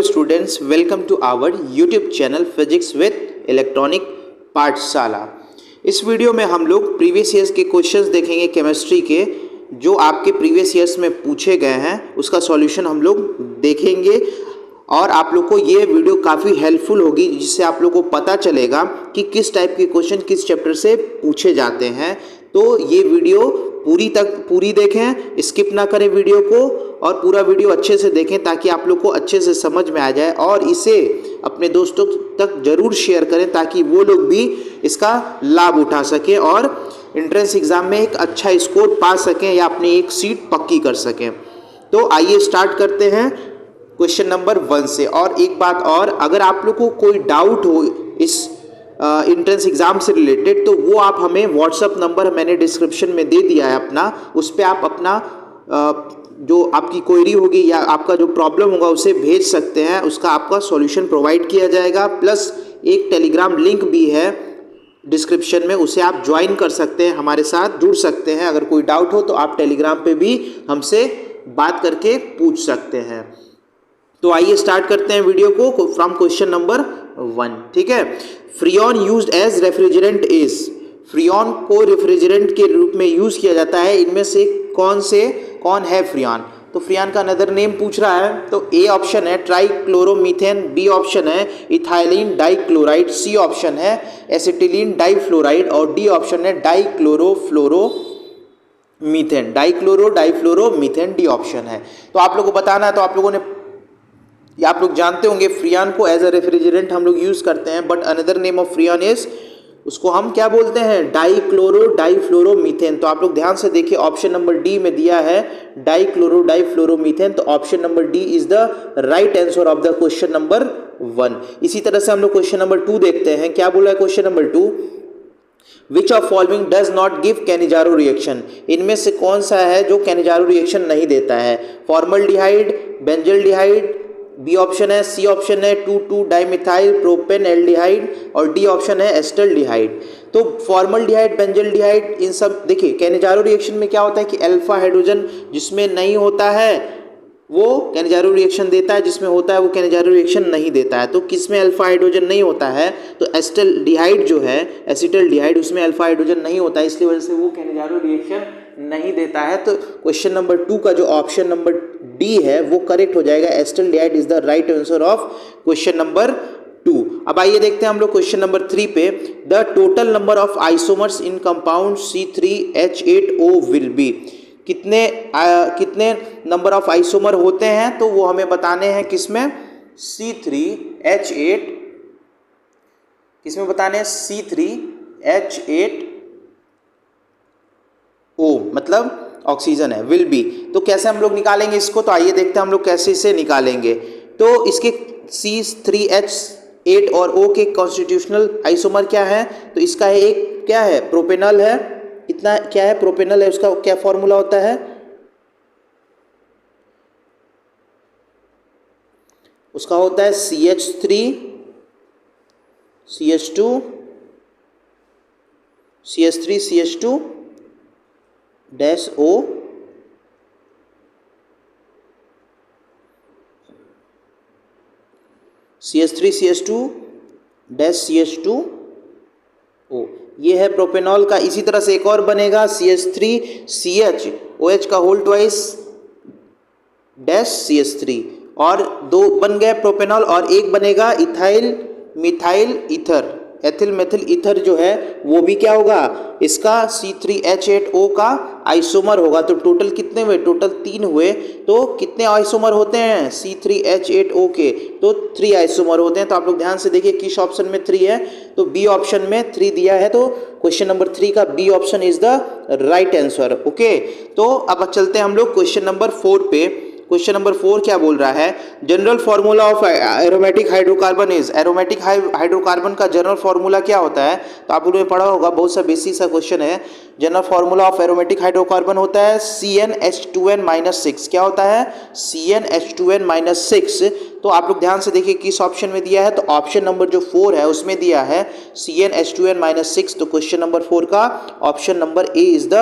students, welcome to our YouTube channel Physics with Electronic पाठशाला। इस video में हम लोग प्रीवियस ईयर्स के क्वेश्चंस देखेंगे केमिस्ट्री के, जो आपके प्रीवियस ईयर्स में पूछे गए हैं उसका सॉल्यूशन हम लोग देखेंगे और आप लोग को ये वीडियो काफ़ी हेल्पफुल होगी, जिससे आप लोग को पता चलेगा कि किस टाइप के क्वेश्चन किस चैप्टर से पूछे जाते हैं। तो ये वीडियो पूरी देखें, स्किप ना करें वीडियो को और पूरा वीडियो अच्छे से देखें ताकि आप लोग को अच्छे से समझ में आ जाए और इसे अपने दोस्तों तक ज़रूर शेयर करें ताकि वो लोग भी इसका लाभ उठा सकें और एंट्रेंस एग्ज़ाम में एक अच्छा स्कोर पा सकें या अपनी एक सीट पक्की कर सकें। तो आइए स्टार्ट करते हैं क्वेश्चन नंबर 1 से। और एक बात और, अगर आप लोग को कोई डाउट हो इस एंट्रेंस एग्ज़ाम से रिलेटेड तो वो आप हमें व्हाट्सअप नंबर मैंने डिस्क्रिप्शन में दे दिया है अपना, उस पर आप अपना जो आपकी क्वेरी होगी या आपका जो प्रॉब्लम होगा उसे भेज सकते हैं, उसका आपका सॉल्यूशन प्रोवाइड किया जाएगा। प्लस एक टेलीग्राम लिंक भी है डिस्क्रिप्शन में, उसे आप ज्वाइन कर सकते हैं, हमारे साथ जुड़ सकते हैं। अगर कोई डाउट हो तो आप टेलीग्राम पे भी हमसे बात करके पूछ सकते हैं। तो आइए स्टार्ट करते हैं वीडियो को फ्रॉम क्वेश्चन नंबर 1। ठीक है, freon used as refrigerant is, freon को रेफ्रिजरेंट के रूप में यूज किया जाता है, इनमें से कौन है फ्रियॉन? तो फ्रियॉन का अनदर नेम पूछ रहा है, तो ए ऑप्शन है ट्राइक्लोरोमीथेन, बी ऑप्शन है इथाइलिन डाइक्लोराइड, सी ऑप्शन है एसिटिलीन डाइफ्लोराइड और डी ऑप्शन है डाइक्लोरोफ्लोरोमीथेन। डाइफ्लोरोमीथेन डी ऑप्शन है। तो आप लोगों को बताना है, तो आप लोगों ने आप लोग जानते होंगे फ्रियॉन को एज अ रेफ्रिजरेंट हम लोग यूज करते हैं, but another name of freon is, उसको हम क्या बोलते हैं? डाइफ्लोरोमीथेन। तो आप लोग ध्यान से देखिए, ऑप्शन नंबर डी में दिया है डाइफ्लोरोमीथेन, तो option number D is the right answer of the question number 1। इसी तरह से हम लोग क्वेश्चन नंबर 2 देखते हैं, क्या बोला है question number 2? Which of following does not give Cannizzaro reaction, इनमें से कौन सा है जो कैनिजारो रिएक्शन नहीं देता है? फॉर्मल्डिहाइड, बेंजल्डिहाइड, बी ऑप्शन है, सी ऑप्शन है 2,2-डाइमिथाइल प्रोपेन एल्डिहाइड और डी ऑप्शन है एस्टल्डिहाइड। तो फॉर्मल्डिहाइड, बेंजल्डिहाइड, इन सब देखिए कैनिजारो रिएक्शन में क्या होता है कि अल्फा हाइड्रोजन जिसमें नहीं होता है वो कैनिजारो रिएक्शन देता है, जिसमें होता है वो कैनिजारो रिएक्शन नहीं देता है। तो किसमें अल्फा हाइड्रोजन नहीं होता है? तो एस्टल्डिहाइड जो है, एसिटल्डिहाइड, उसमें अल्फा हाइड्रोजन नहीं होता है, इसलिए वजह से वो कैनिजारो रिएक्शन नहीं देता है। तो क्वेश्चन नंबर 2 का जो ऑप्शन नंबर डी है वो करेक्ट हो जाएगा। Acetaldehyde is the right answer of question number 2। अब आइए देखते हैं हम लोग क्वेश्चन नंबर 3 पे। The total number of isomers in compound C3H8O will be, कितने नंबर ऑफ आइसोमर होते हैं तो वो हमें बताने हैं। किसमें? C3H8, किसमें बताने हैं? C3H8O मतलब ऑक्सीजन है, विल बी। तो कैसे हम लोग निकालेंगे इसको? तो आइए देखते हैं हम लोग कैसे इसे निकालेंगे। तो इसके C3H8 और O के कॉन्स्टिट्यूशनल आइसोमर क्या है? तो इसका एक क्या है? प्रोपेनॉल है। इतना क्या है? प्रोपेनॉल है। उसका क्या फॉर्मूला होता है? उसका होता है CH3 CH2 CH3 CH2 dash O CH3 CH2 dash CH2O, ये है प्रोपेनॉल का। इसी तरह से एक और बनेगा CH3CHOH का होल ट्वाइस डैश CH3, और 2 बन गए प्रोपेनॉल और एक बनेगा ethyl methyl ether, ethyl methyl ether जो है वो भी क्या होगा? इसका C3H8O का आइसोमर होगा। तो टोटल कितने हुए? टोटल 3 हुए। तो कितने आइसोमर होते हैं C3H8O के? तो 3 आइसोमर होते हैं। तो आप लोग ध्यान से देखिए किस ऑप्शन में 3 है, तो बी ऑप्शन में 3 दिया है, तो क्वेश्चन नंबर 3 का B option is the right answer. Okay, तो अब चलते हैं हम लोग क्वेश्चन नंबर 4 पे। क्वेश्चन नंबर 4 क्या बोल रहा है? General formula of aromatic hydrocarbon is, aromatic hydrocarbon का जनरल फॉर्मूला क्या होता है? तो आप लोगों ने पढ़ा होगा, बहुत सा बेसिक सा क्वेश्चन है। General formula of aromatic hydrocarbon होता है CnH2n-6। क्या होता है? CnH2n-6। तो आप लोग ध्यान से देखिए किस ऑप्शन में दिया है, तो ऑप्शन नंबर जो 4 है उसमें दिया है CnH2n-6। तो क्वेश्चन नंबर 4 का option number A is the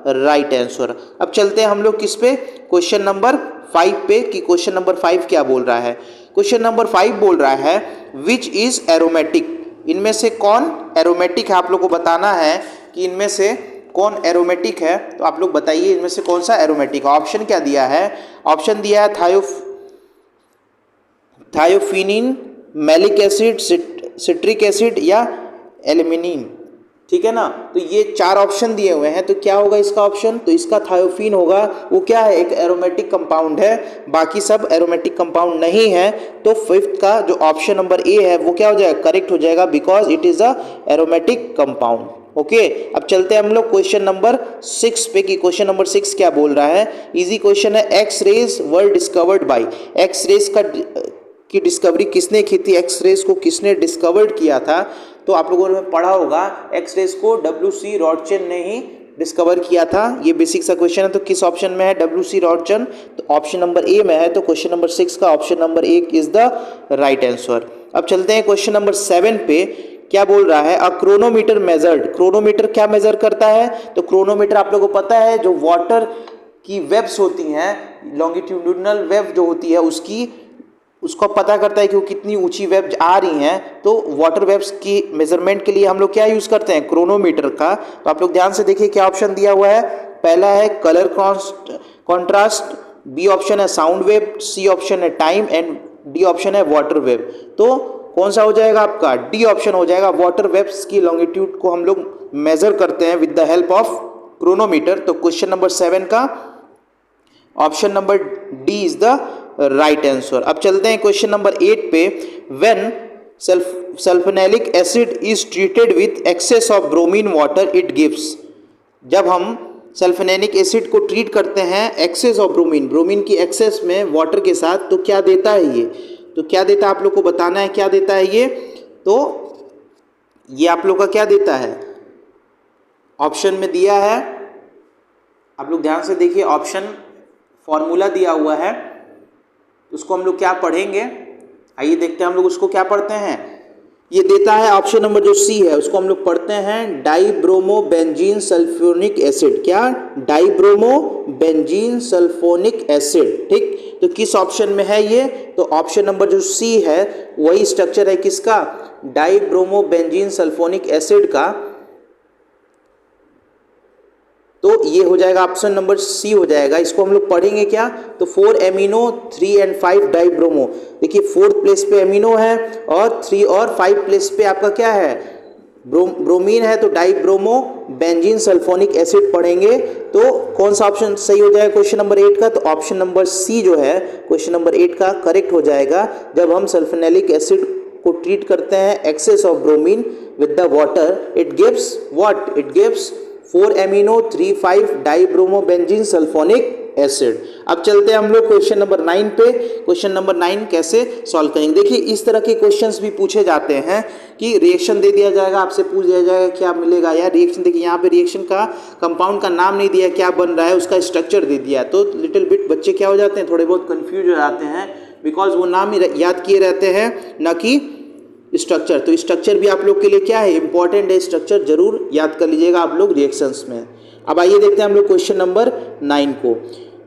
right answer. अब चलते हैं हम लोग किस पे? क्वेश्चन नंबर 5 पे, कि क्वेश्चन नंबर 5 क्या बोल रहा है। क्वेश्चन नंबर 5 बोल रहा है विच इज एरोमेटिक, इनमें से कौन एरोमेटिक है, आप लोग को बताना है कि इनमें से कौन एरोमेटिक है। तो आप लोग बताइए इनमें से कौन सा एरोमेटिक है। ऑप्शन क्या दिया है, ऑप्शन दिया है थायोफिनिन, मैलिक एसिड, सिट्रिक एसिड या एल्यूमिनिन, ठीक है ना। तो ये 4 ऑप्शन दिए हुए हैं, तो क्या होगा इसका ऑप्शन, तो इसका थायोफिन होगा। वो क्या है, एक एरोमेटिक कंपाउंड है, बाकी सब एरोमेटिक कंपाउंड नहीं है। तो 5th का जो ऑप्शन नंबर ए है वो क्या हो जाएगा, करेक्ट हो जाएगा, because it is a aromatic compound. Okay, अब चलते हैं हम लोग क्वेश्चन नंबर 6 पे कि क्वेश्चन नंबर 6 क्या बोल रहा है। इजी क्वेश्चन है, x rays were discovered by, x rays की डिस्कवरी किसने की थी, एक्स रेज को किसने डिस्कवर्ड किया था। तो आप लोगों ने पढ़ा होगा एक्स रेज को WC रॉटशन ने ही डिस्कवर किया था। ये बेसिक सा क्वेश्चन है। तो किस ऑप्शन में है WC रॉटशन, तो ऑप्शन नंबर ए में है। तो क्वेश्चन नंबर 6 का option number 1 is the right answer. अब चलते हैं क्वेश्चन नंबर 7 पे, क्या बोल रहा है, अ क्रोनोमीटर मेजर्ड, क्रोनोमीटर क्या मेजर करता है, तो क्रोनोमीटर आप लोगों को पता है जो वाटर की वेव्स होती हैं, लॉन्गिट्यूडिनल वेव जो होती है उसको पता करता है कि वो कितनी ऊंची वेव आ रही हैं। तो वाटर वेव्स की मेजरमेंट के लिए हम लोग क्या यूज करते हैं, क्रोनोमीटर का। तो आप लोग ध्यान से देखिए क्या ऑप्शन दिया हुआ है, पहला है कलर कॉन्ट्रास्ट, बी ऑप्शन है साउंड वेव, सी ऑप्शन है टाइम एंड डी ऑप्शन है वाटर वेव। तो कौन सा हो जाएगा आपका, डी ऑप्शन हो जाएगा। वाटर वेव्स की लॉन्गिट्यूड को हम लोग मेजर करते हैं with the help of chronometer. तो क्वेश्चन नंबर 7 का option number D is the right answer. अब चलते हैं क्वेश्चन नंबर 8 पे, when sulphonic acid is treated with access of bromine water it gives, जब हम सल्फोनिक एसिड को ट्रीट करते हैं एक्सेस ऑफ ब्रोमीन की एक्सेस में वाटर के साथ, तो क्या देता है ये, तो क्या देता है आप लोग को बताना है, क्या देता है ये, तो ये आप लोग का क्या देता है, ऑप्शन में दिया है, आप लोग ध्यान से देखिए, ऑप्शन फॉर्मूला दिया हुआ है, उसको हम लोग क्या पढ़ेंगे, आइए देखते हैं हम लोग उसको क्या पढ़ते हैं। ये देता है ऑप्शन नंबर जो सी है उसको हम लोग पढ़ते हैं डाइब्रोमोबेंजीन सल्फोनिक एसिड, क्या, डाइब्रोमोबेंजीन सल्फोनिक एसिड, ठीक। तो किस ऑप्शन में है ये, तो ऑप्शन नंबर जो सी है वही स्ट्रक्चर है किसका, डाइब्रोमोबेंजीन सल्फोनिक एसिड का। तो ये हो जाएगा ऑप्शन नंबर सी हो जाएगा। इसको हम लोग पढ़ेंगे क्या, तो 4 एमिनो 3 एंड 5 डाइब्रोमो, देखिए 4th प्लेस पे एमिनो है और 3 और 5 प्लेस पे आपका क्या है, ब्रोमीन है, तो डाइब्रोमो बेंजीन सल्फोनिक एसिड पढ़ेंगे। तो कौन सा ऑप्शन सही हो जाएगा क्वेश्चन नंबर 8 का, तो ऑप्शन नंबर सी जो है क्वेश्चन नंबर 8 का करेक्ट हो जाएगा। जब हम सल्फोनिक एसिड को ट्रीट करते हैं excess of bromine with the water, it gives what, it gives 4 amino 3 5 dibromobenzene sulphonic acid. अब चलते हैं हम लोग क्वेश्चन नंबर 9 पे। क्वेश्चन नंबर 9 कैसे सॉल्व करेंगे, देखिए इस तरह के क्वेश्चंस भी पूछे जाते हैं कि रिएक्शन दे दिया जाएगा, आपसे पूछ दिया जाएगा क्या मिलेगा यार रिएक्शन, देखिए यहाँ पे रिएक्शन का कंपाउंड का नाम नहीं दिया, क्या बन रहा है उसका स्ट्रक्चर दे दिया, तो लिटिल बिट बच्चे क्या हो जाते हैं, थोड़े बहुत कन्फ्यूज हो जाते हैं, बिकॉज वो नाम ही याद किए रहते हैं न कि स्ट्रक्चर। तो स्ट्रक्चर भी आप लोग के लिए क्या है, इंपॉर्टेंट है, स्ट्रक्चर जरूर याद कर लीजिएगा आप लोग रिएक्शंस में। अब आइए देखते हैं हम लोग क्वेश्चन नंबर 9 को,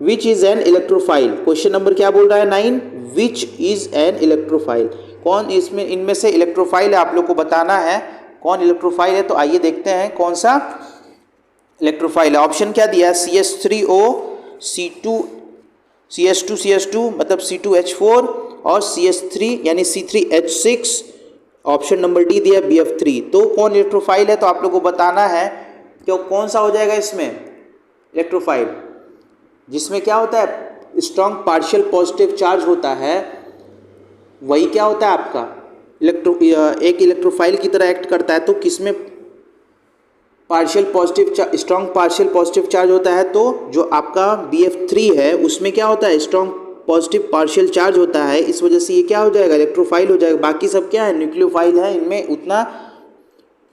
which is an electrophile, question number क्या बोल रहा है 9, विच इज एन इलेक्ट्रोफाइल, कौन इसमें इनमें से इलेक्ट्रोफाइल है, आप लोग को बताना है कौन इलेक्ट्रोफाइल है। तो आइए देखते हैं कौन सा इलेक्ट्रोफाइल है। ऑप्शन क्या दिया है, CH3O, CS2 मतलब C2H4 और CH3 यानी C3H6, ऑप्शन नंबर डी दिया BF3। तो कौन इलेक्ट्रोफाइल है, तो आप लोग को बताना है कि कौन सा हो जाएगा इसमें इलेक्ट्रोफाइल, जिसमें क्या होता है स्ट्रॉन्ग पार्शियल पॉजिटिव चार्ज होता है, वही क्या होता है आपका एक इलेक्ट्रोफाइल की तरह एक्ट करता है। तो किसमें partial positive strong partial positive charge होता है, तो जो आपका BF3 है उसमें क्या होता है स्ट्रॉन्ग पॉजिटिव पार्शियल चार्ज होता है, इस वजह से ये क्या हो जाएगा इलेक्ट्रोफाइल हो जाएगा। बाकी सब क्या है न्यूक्लियोफाइल है, इनमें उतना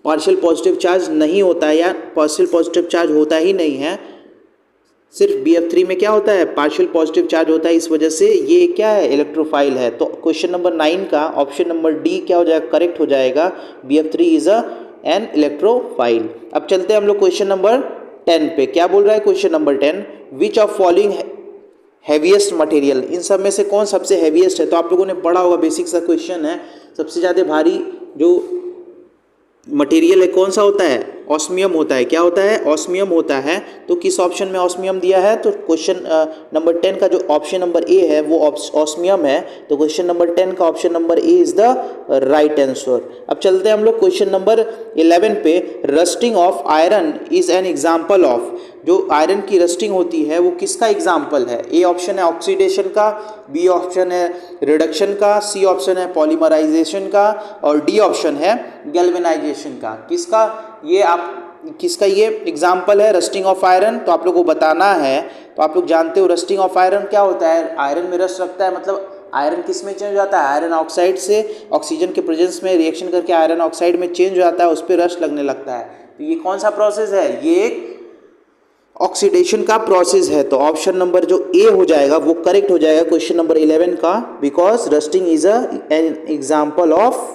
पार्शियल पॉजिटिव चार्ज नहीं होता है या पार्शियल पॉजिटिव चार्ज होता ही नहीं है, सिर्फ BF3 में क्या होता है पार्शियल पॉजिटिव चार्ज होता है, इस वजह से ये क्या है इलेक्ट्रोफाइल है। तो क्वेश्चन नंबर 9 का ऑप्शन नंबर डी क्या हो जाएगा करेक्ट हो जाएगा, BF3 इज एन इलेक्ट्रोफाइल। अब चलते हैं हम लोग क्वेश्चन नंबर 10 पे, क्या बोल रहा है question number 10, which of following heaviest material, इन सब में से कौन सबसे हैवीएस्ट है? तो आप लोगों ने पढ़ा होगा, बेसिक सा क्वेश्चन है। सबसे ज़्यादा भारी जो मटेरियल है कौन सा होता है? ऑस्मियम होता है। क्या होता है? ऑस्मियम होता है। तो किस ऑप्शन में ऑस्मियम दिया है? तो क्वेश्चन नंबर 10 का जो ऑप्शन नंबर ए है वो ऑस्मियम है। तो क्वेश्चन नंबर 10 का option number A is the right answer. अब चलते हैं हम लोग क्वेश्चन नंबर 11 पे। Rusting of iron is an example of, जो आयरन की रस्टिंग होती है वो किसका एग्जाम्पल है? ए ऑप्शन है ऑक्सीडेशन का, बी ऑप्शन है रिडक्शन का, सी ऑप्शन है पॉलीमराइजेशन का, और डी ऑप्शन है गैल्वेनाइजेशन का। किसका ये एग्जाम्पल है? Rusting of iron. तो आप लोग को बताना है। तो आप लोग जानते हो रस्टिंग ऑफ आयरन क्या होता है? आयरन में रस्ट रखता है, मतलब आयरन किस में चेंज हो जाता है? आयरन ऑक्साइड से ऑक्सीजन के प्रेजेंस में रिएक्शन करके आयरन ऑक्साइड में चेंज हो जाता है, उस पर रस्ट लगने लगता है। तो ये कौन सा प्रोसेस है? ये एक ऑक्सीडेशन का प्रोसेस है। तो ऑप्शन नंबर जो ए हो जाएगा वो करेक्ट हो जाएगा क्वेश्चन नंबर 11 का, because rusting is an example of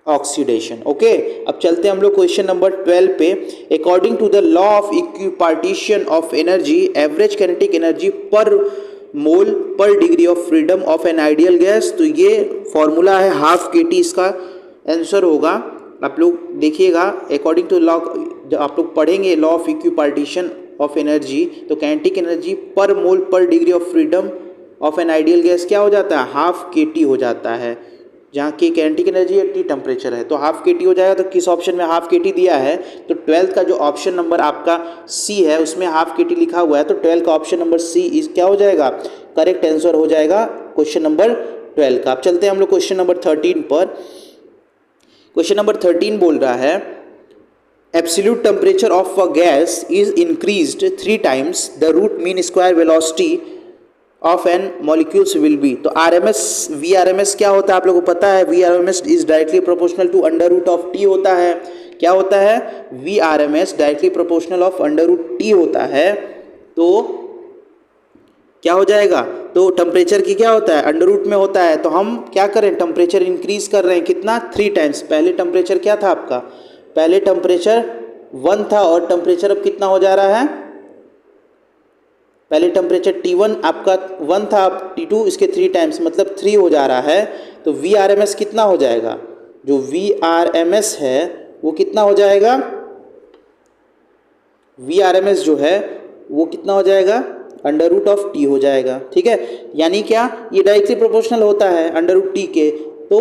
oxidation. Okay, अब चलते हैं हम लोग क्वेश्चन नंबर 12 पे। According to the law of equipartition of energy, average kinetic energy per mole per degree of freedom of an ideal gas. तो ये formula है half KT, इसका आंसर होगा। आप लोग देखिएगा, अकॉर्डिंग टू लॉ, जब आप लोग पढ़ेंगे law of equipartition of energy, तो kinetic energy per mole per degree of freedom of an ideal gas क्या हो जाता है? हाफ KT हो जाता है, जहाँ की काइनेटिक एनर्जी है T टेम्परेचर है। तो हाफ KT हो जाएगा। तो किस ऑप्शन में हाफ KT दिया है? तो 12 का जो ऑप्शन नंबर आपका C है उसमें हाफ KT लिखा हुआ है। तो 12 का ऑप्शन नंबर C इस क्या हो जाएगा? करेक्ट आंसर हो जाएगा क्वेश्चन नंबर 12 का। अब चलते हैं हम लोग क्वेश्चन नंबर 13 पर। क्वेश्चन नंबर 13 बोल रहा है absolute temperature of a gas is increased 3 times the root mean square velocity of an molecules will be. तो VRMS क्या होता है आप लोगों को पता है? VRMS is directly proportional to under root of t होता है। क्या होता है? VRMS directly proportional of under root t होता है। तो क्या हो जाएगा? तो टेम्परेचर की क्या होता है? अंडर रूट में होता है। तो हम क्या करें? टेम्परेचर इंक्रीज कर रहे हैं कितना? 3 times। पहले टेम्परेचर क्या था आपका? पहले टेम्परेचर 1 था और टेम्परेचर अब कितना हो जा रहा है? पहले टेम्परेचर T1 आपका 1 था, अब T2 इसके 3 times, मतलब 3 हो जा रहा है। तो VRMS कितना हो जाएगा? जो VRMS है वो कितना हो जाएगा? VRMS जो है वो कितना हो जाएगा? अंडर रूट ऑफ T हो जाएगा। ठीक है, यानी क्या? ये डायरेक्टली प्रोपोर्शनल होता है अंडर रूट T के। तो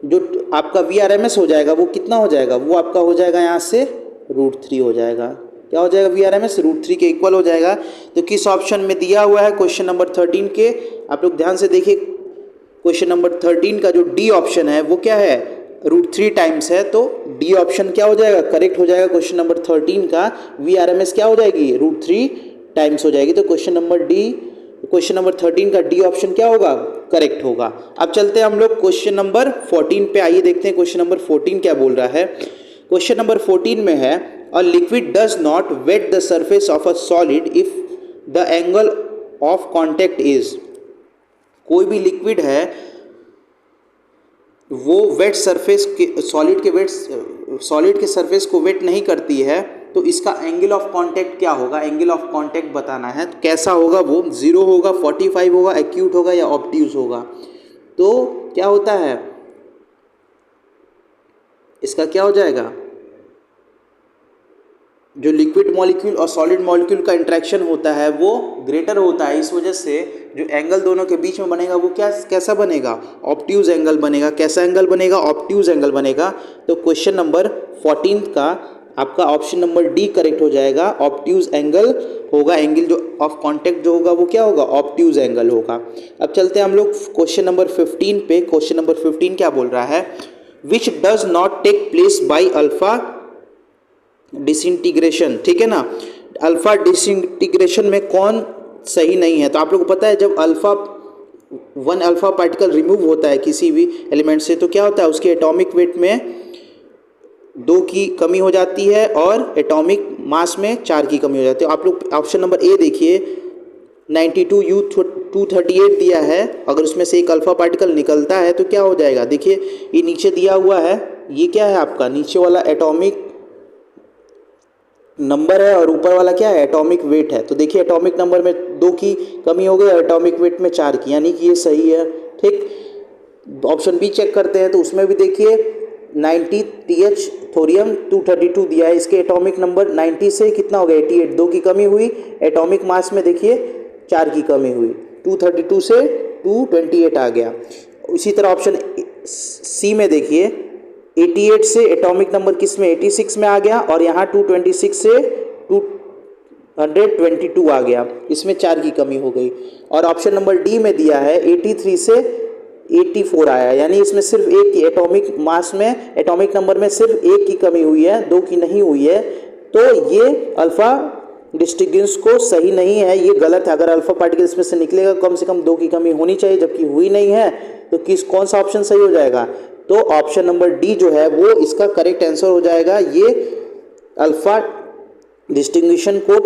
जो आपका VRMS हो जाएगा वो कितना हो जाएगा? वो आपका हो जाएगा यहाँ से √3 हो जाएगा। क्या हो जाएगा? VRMS √3 के इक्वल हो जाएगा। तो किस ऑप्शन में दिया हुआ है क्वेश्चन नंबर 13 के? आप लोग ध्यान से देखिए, क्वेश्चन नंबर 13 का जो डी ऑप्शन है वो क्या है? √3 times है। तो डी ऑप्शन क्या हो जाएगा? करेक्ट हो जाएगा क्वेश्चन नंबर 13 का। VRMS क्या हो जाएगी? √3 times हो जाएगी। तो क्वेश्चन नंबर 13 का डी ऑप्शन क्या होगा? करेक्ट होगा। अब चलते हैं हम लोग क्वेश्चन नंबर 14 पे। आइए देखते हैं क्वेश्चन नंबर 14 क्या बोल रहा है। क्वेश्चन नंबर 14 में है a liquid does not wet the surface of a solid if the angle of contact is. कोई भी लिक्विड है वो वेट सरफेस के सॉलिड के सरफेस को वेट नहीं करती है, तो इसका एंगल ऑफ कांटेक्ट क्या होगा? एंगल ऑफ कांटेक्ट बताना है। तो कैसा होगा वो? 0 होगा, 45 होगा, एक्यूट होगा या ऑब्ट्यूज होगा? तो क्या होता है इसका? क्या हो जाएगा? जो लिक्विड मॉलिक्यूल और सॉलिड मॉलिक्यूल का इंटरेक्शन होता है वो ग्रेटर होता है, इस वजह से जो एंगल दोनों के बीच में बनेगा वो कैसा बनेगा? ऑब्ट्यूज एंगल बनेगा। कैसा एंगल बनेगा? ऑब्ट्यूज एंगल बनेगा। तो क्वेश्चन नंबर 14 का आपका ऑप्शन नंबर डी करेक्ट हो जाएगा। ऑब्ट्यूज एंगल होगा, एंगल जो ऑफ कॉन्टैक्ट जो होगा वो क्या होगा? ऑब्ट्यूज एंगल होगा। अब चलते हैं हम लोग क्वेश्चन नंबर 15 पे। क्वेश्चन नंबर 15 क्या बोल रहा है? Which does not take place by alpha disintegration. ठीक है ना, अल्फा डिसइंटीग्रेशन में कौन सही नहीं है? तो आप लोग को पता है जब वन अल्फा पार्टिकल रिमूव होता है किसी भी एलिमेंट से तो क्या होता है? उसके एटॉमिक वेट में 2 की कमी हो जाती है और एटॉमिक मास में 4 की कमी हो जाती है। आप लोग ऑप्शन नंबर ए देखिए, 92U238 दिया है। अगर उसमें से एक अल्फा पार्टिकल निकलता है तो क्या हो जाएगा? देखिए ये नीचे दिया हुआ है, ये क्या है आपका? नीचे वाला एटॉमिक नंबर है और ऊपर वाला क्या है, एटॉमिक वेट है। तो देखिए एटॉमिक नंबर में 2 की कमी हो गई, एटॉमिक वेट में 4 की, यानी कि ये सही है। ठीक, ऑप्शन बी चेक करते हैं। तो उसमें भी देखिए 90 TH थोरियम 232 दिया है, इसके एटॉमिक नंबर 90 से कितना हो गया 88, 2 की कमी हुई। एटॉमिक मास में देखिए 4 की कमी हुई, 232 से 228 आ गया। इसी तरह ऑप्शन सी में देखिए 88 से एटॉमिक नंबर किस में 86 में आ गया, और यहाँ 226 से 222 आ गया, इसमें 4 की कमी हो गई। और ऑप्शन नंबर डी में दिया है 83 से 84 आया, यानी इसमें सिर्फ एक की एटॉमिक मास में, एटॉमिक नंबर में सिर्फ 1 की कमी हुई है, 2 की नहीं हुई है। तो ये अल्फा डिस्टिंग्विश को सही नहीं है, ये गलत है। अगर अल्फा पार्टिकल इसमें से निकलेगा कम से कम 2 की कमी होनी चाहिए, जबकि हुई नहीं है। तो कौन सा ऑप्शन सही हो जाएगा? तो ऑप्शन नंबर डी जो है वो इसका करेक्ट आंसर हो जाएगा। ये अल्फा डिस्टिंग्विशन को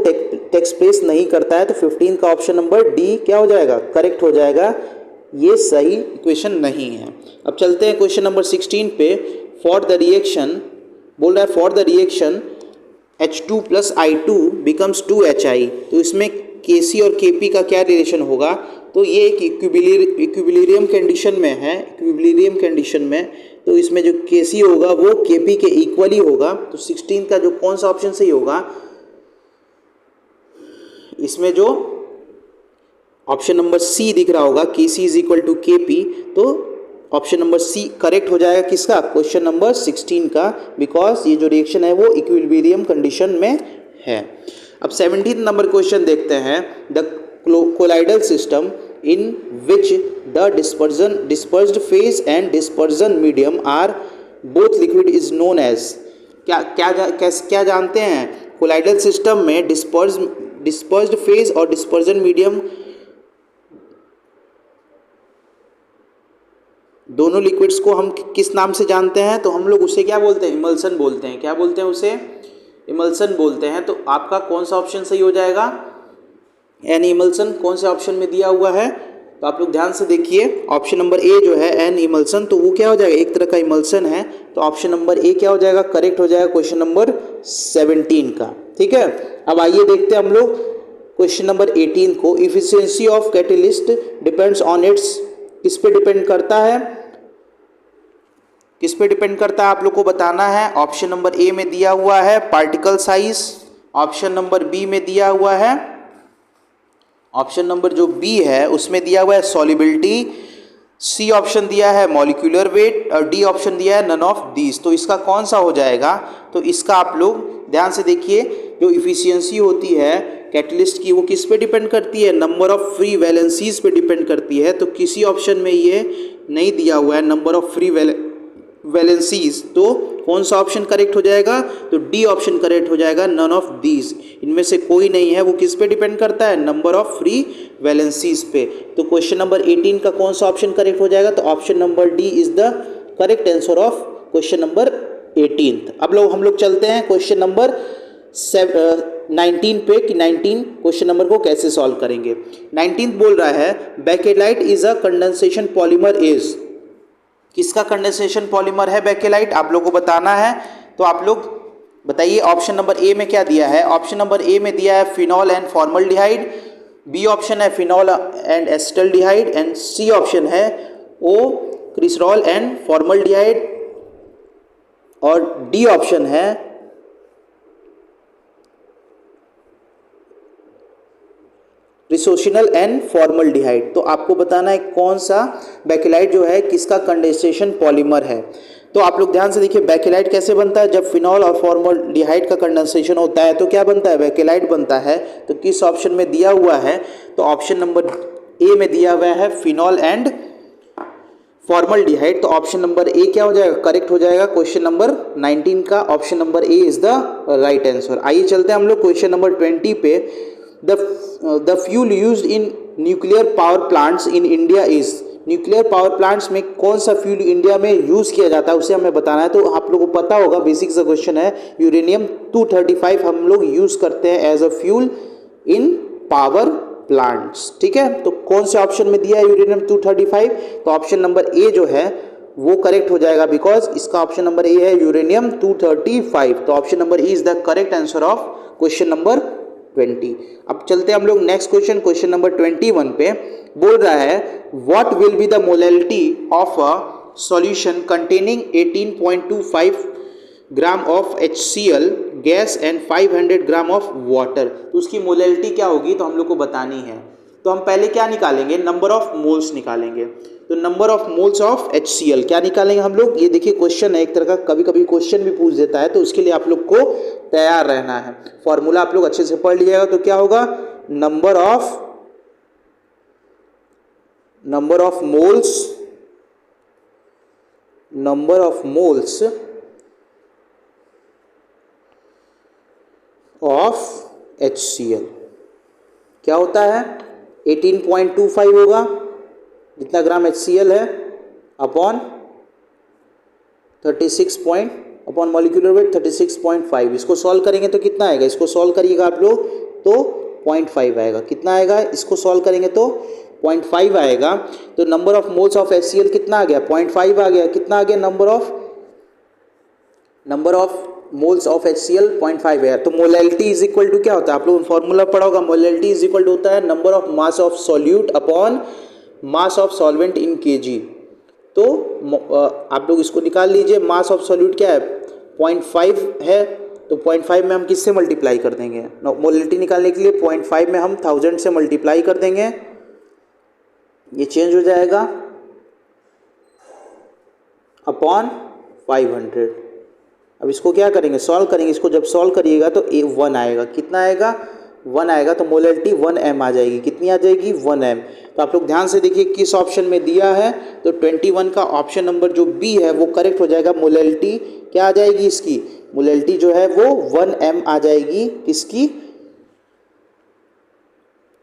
टेक्स प्लेस नहीं करता है। तो 15 का ऑप्शन नंबर डी क्या हो जाएगा, करेक्ट हो जाएगा। ये सही इक्वेशन नहीं है। अब चलते हैं क्वेश्चन नंबर 16 पे। फॉर द रिएक्शन बोल रहा है, for the reaction H2 + I2 becomes 2HI। तो इसमें Kc और Kp का क्या रिलेशन होगा? तो ये एक इक्विलिब्रियम कंडीशन में है, इक्विलिब्रियम कंडीशन में। तो इसमें जो Kc होगा वो Kp के इक्वली होगा। तो 16 का जो कौन सा ऑप्शन सही होगा, इसमें जो ऑप्शन नंबर सी दिख रहा होगा Kc = Kp, तो ऑप्शन नंबर सी करेक्ट हो जाएगा किसका, क्वेश्चन नंबर 16 का, बिकॉज ये जो रिएक्शन है वो इक्विलिब्रियम कंडीशन में है। अब 17 नंबर क्वेश्चन देखते हैं। The colloidal system in which the dispersed phase and dispersion medium are both liquid is known as. क्या जानते हैं? कोलाइडल सिस्टम में डिस्पर्स्ड फेज और डिस्पर्जन मीडियम दोनों लिक्विड्स को हम किस नाम से जानते हैं? तो हम लोग उसे क्या बोलते हैं, इमल्सन बोलते हैं। क्या बोलते हैं उसे? इमल्सन बोलते हैं। तो आपका कौन सा ऑप्शन सही हो जाएगा? एन इमल्सन कौन से ऑप्शन में दिया हुआ है? तो आप लोग ध्यान से देखिए, ऑप्शन नंबर ए जो है एन इमल्सन, तो वो क्या हो जाएगा, एक तरह का इमल्सन है। तो ऑप्शन नंबर ए क्या हो जाएगा, करेक्ट हो जाएगा क्वेश्चन नंबर 17 का। ठीक है, अब आइए देखते हैं हम लोग क्वेश्चन नंबर 18 को। Efficiency of catalyst depends on it's, किस पे डिपेंड करता है? किस पे डिपेंड करता है आप लोग को बताना है। ऑप्शन नंबर ए में दिया हुआ है particle size, option number B में दिया हुआ है, ऑप्शन नंबर जो बी है उसमें दिया हुआ है सॉल्युबिलिटी, सी ऑप्शन दिया है मॉलिक्यूलर वेट, और डी ऑप्शन दिया है नन ऑफ दीज। तो इसका कौन सा हो जाएगा? तो इसका आप लोग ध्यान से देखिए, जो इफिशियंसी होती है कैटलिस्ट की वो किस पे डिपेंड करती है, नंबर ऑफ फ्री वैलेंसीज पे डिपेंड करती है। तो किसी ऑप्शन में ये नहीं दिया हुआ है नंबर ऑफ फ्री वैलेंसीज, तो कौन सा ऑप्शन करेक्ट हो जाएगा? तो डी ऑप्शन करेक्ट हो जाएगा, नन ऑफ दीज, इनमें से कोई नहीं है। वो किस पे डिपेंड करता है, नंबर ऑफ फ्री वैलेंसीज पे। तो क्वेश्चन नंबर 18 का कौन सा ऑप्शन करेक्ट हो जाएगा? तो option number D is the correct answer of question number 18। अब हम लोग चलते हैं क्वेश्चन नंबर 19 पे कि 19 क्वेश्चन नंबर को कैसे सॉल्व करेंगे। 19 बोल रहा है bakelite is a condensation polymer is. किसका कंडेंसेशन पॉलीमर है बेकेलाइट, आप लोग को बताना है। तो आप लोग बताइए, ऑप्शन नंबर ए में क्या दिया है? ऑप्शन नंबर ए में दिया है phenol and formaldehyde, B option है phenol and acetaldehyde, and C option है ओ ग्लिसरॉल एंड फॉर्मल्डिहाइड, और डी ऑप्शन है रिसोसिनल एंड फॉर्मल्डिहाइड। तो आपको बताना है कौन सा बेकेलाइट जो है किसका कंडेंसेशन पॉलीमर है। तो आप लोग ध्यान से देखिए, बेकेलाइट कैसे बनता है? जब फिनॉल और फॉर्मल्डिहाइड का कंडेंसेशन होता है तो क्या बनता है, बेकेलाइट बनता है। तो किस ऑप्शन में दिया हुआ है? तो ऑप्शन नंबर ए में दिया हुआ है फिनॉल एंड फॉर्मल्डिहाइड। तो ऑप्शन नंबर ए क्या हो जाएगा, करेक्ट हो जाएगा क्वेश्चन नंबर 19 का। Option number A is the right answer. आइए चलते हैं हम लोग क्वेश्चन नंबर 20 पे। The fuel used in nuclear power plants in India is. Nuclear power plants में कौन सा फ्यूल इंडिया में यूज़ किया जाता है उसे हमें बताना है। तो आप लोगों को पता होगा, बेसिक सा क्वेश्चन है, यूरेनियम 235 हम लोग यूज़ करते हैं as a fuel in power plants. ठीक है, तो कौन से ऑप्शन में दिया है यूरेनियम 235? तो ऑप्शन नंबर ए जो है वो करेक्ट हो जाएगा, बिकॉज इसका ऑप्शन नंबर ए है यूरेनियम 235। तो option number A is the correct answer of question number 20। अब चलते हैं हम लोग नेक्स्ट क्वेश्चन नंबर 21 पे। बोल रहा है what will be the molality of a solution containing 18.25 gram of HCl gas and 500 gram of water. तो उसकी मोलैलिटी क्या होगी तो हम लोग को बतानी है। तो हम पहले क्या निकालेंगे, नंबर ऑफ मोल्स निकालेंगे। तो number of moles of HCl क्या निकालेंगे हम लोग, ये देखिए क्वेश्चन है एक तरह का, कभी कभी क्वेश्चन भी पूछ देता है, तो उसके लिए आप लोग को तैयार रहना है। फॉर्मूला आप लोग अच्छे से पढ़ लीजिएगा। तो क्या होगा, number of moles of HCl क्या होता है, 18.25 होगा जितना ग्राम HCl है अपॉन 36 अपॉन मॉलिक्यूलर वेट 36.5। इसको सॉल्व करेंगे तो कितना आएगा, इसको सॉल्व करिएगा आप लोग तो 0.5 आएगा। कितना आएगा, इसको सॉल्व करेंगे तो 0.5 आएगा। तो number of moles of HCl कितना आ गया, 0.5 आ गया। कितना आ गया, number of moles of HCl 0.5 है। तो मोलैलिटी इज इक्वल टू क्या होता है, आप लोगों ने फॉर्मूला पढ़ा होगा, मोलैलिटी इज इक्वल टू होता है number of mass of solute upon mass of solvent in kg। तो आप लोग इसको निकाल लीजिए, मास ऑफ सॉल्यूट क्या है 0.5 है, तो 0.5 में हम किससे मल्टीप्लाई कर देंगे, मोलैलिटी निकालने के लिए 0.5 में हम 1000 से मल्टीप्लाई कर देंगे, ये चेंज हो जाएगा अपॉन 500। अब इसको क्या करेंगे, सॉल्व करेंगे। इसको जब सॉल्व करिएगा तो 1 आएगा। कितना आएगा, 1 आएगा। तो मोलैलिटी 1m आ जाएगी। कितनी आ जाएगी, 1m। तो आप लोग ध्यान से देखिए किस ऑप्शन में दिया है, तो 21 का ऑप्शन नंबर जो बी है वो करेक्ट हो जाएगा। मोलैलिटी क्या आ जाएगी, इसकी मोलैलिटी जो है वो 1m आ जाएगी, किसकी,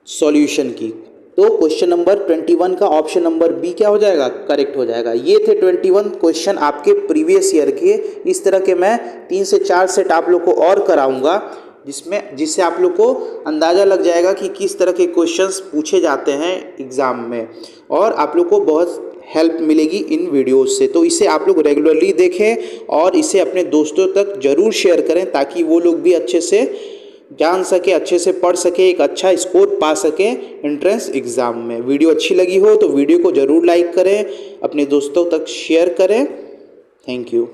सॉल्यूशन की। तो क्वेश्चन नंबर 21 का ऑप्शन नंबर बी क्या हो जाएगा, करेक्ट हो जाएगा। ये थे 21 क्वेश्चन आपके प्रीवियस ईयर के। इस तरह के मैं 3 से 4 सेट आप लोग को और कराऊंगा, जिससे आप लोग को अंदाज़ा लग जाएगा कि किस तरह के क्वेश्चंस पूछे जाते हैं एग्ज़ाम में, और आप लोग को बहुत हेल्प मिलेगी इन वीडियोस से। तो इसे आप लोग रेगुलरली देखें और इसे अपने दोस्तों तक ज़रूर शेयर करें, ताकि वो लोग भी अच्छे से जान सके, अच्छे से पढ़ सके, एक अच्छा स्कोर पा सके एंट्रेंस एग्ज़ाम में। वीडियो अच्छी लगी हो तो वीडियो को ज़रूर लाइक करें, अपने दोस्तों तक शेयर करें। Thank you.